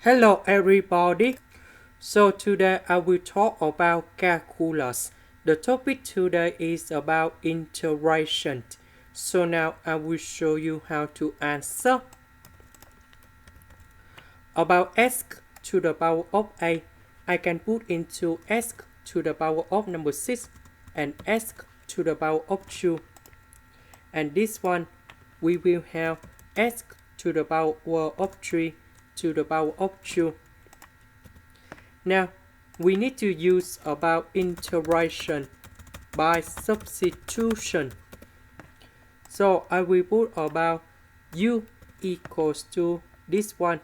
Hello everybody. So today I will talk about calculus. The topic today is about integration. So now I will show you how to answer. About s to the power of a, I can put into s to the power of number 6 and s to the power of 2. And this one we will have s to the power of 3 to the power of 2. Now, we need to use about integration by substitution. So I will put about u equals to this one.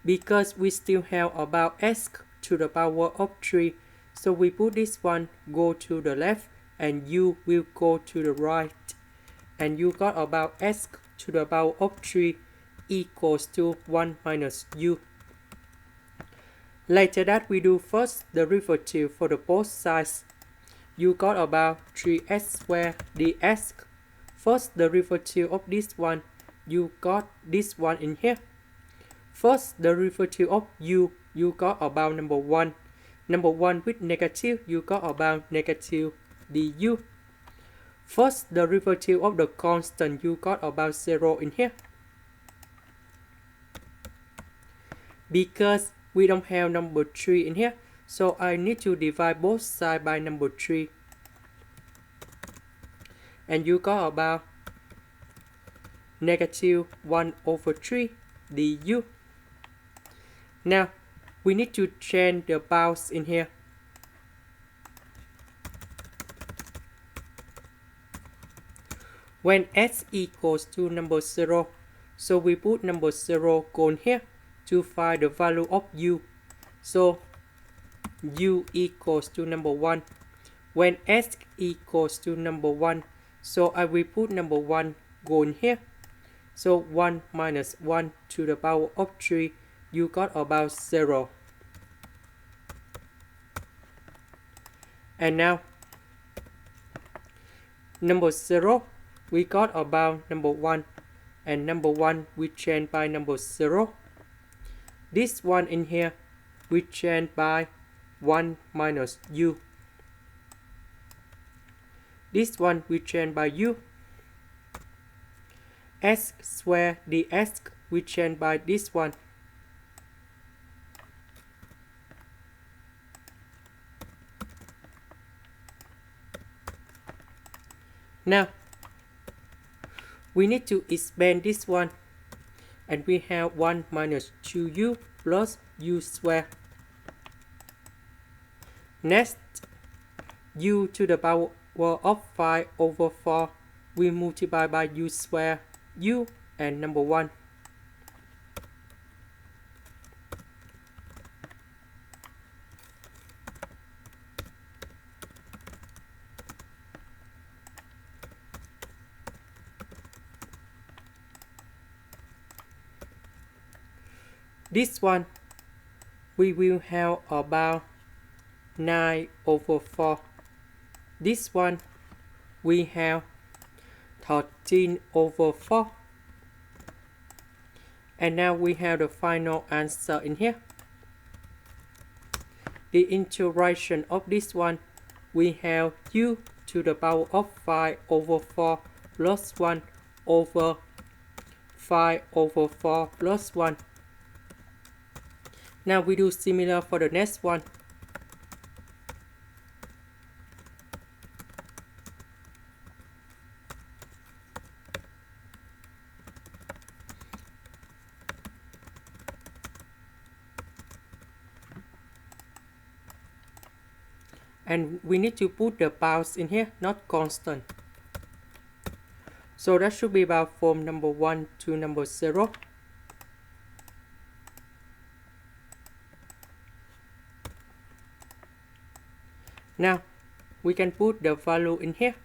Because we still have about s to the power of 3. So we put this one go to the left and u will go to the right. And you got about s to the power of 3 equals to 1 minus u. Later that we do first derivative for the both sides. You got about 3s squared dx. First derivative of this one, you got this one in here. First derivative of u, you got about number 1. Number 1 with negative, you got about negative du. First derivative of the constant, you got about 0 in here. Because we don't have number 3 in here, so I need to divide both sides by number 3. And you got about negative 1 over 3 du. Now, we need to change the bounds in here. When s equals to number 0, so we put number 0 go in here to find the value of u. So u equals to number 1. When s equals to number 1, so I will put number 1 go in here. So 1 minus 1 to the power of 3, you got about 0. And now, number 0, we got about number 1. And number 1 we change by number 0. This one in here, we change by 1 minus u. This one we change by u. S squared dx, we change by this one. Now, we need to expand this one. And we have 1 minus 2u plus u squared. Next, u to the power of 5 over 4, we multiply by u squared, u and number 1. This one, we will have about 9 over 4. This one, we have 13 over 4. And now we have the final answer in here. The integration of this one, we have u to the power of 5 over 4 plus 1 over 5 over 4 plus 1. Now we do similar for the next one. And we need to put the bounds in here, not constant. So that should be about from number 1 to number 0. Now, we can put the value in here.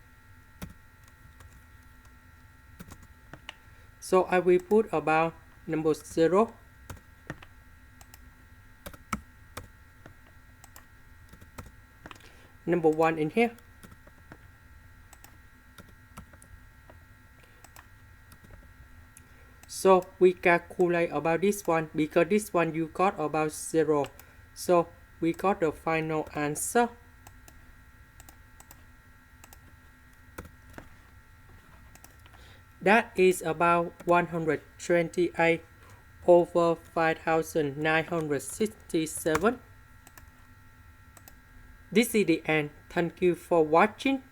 So I will put about number 0. Number 1 in here. So we calculate about this one, because this one you got about 0. So we got the final answer. That is about 128 over 5,967. This is the end. Thank you for watching.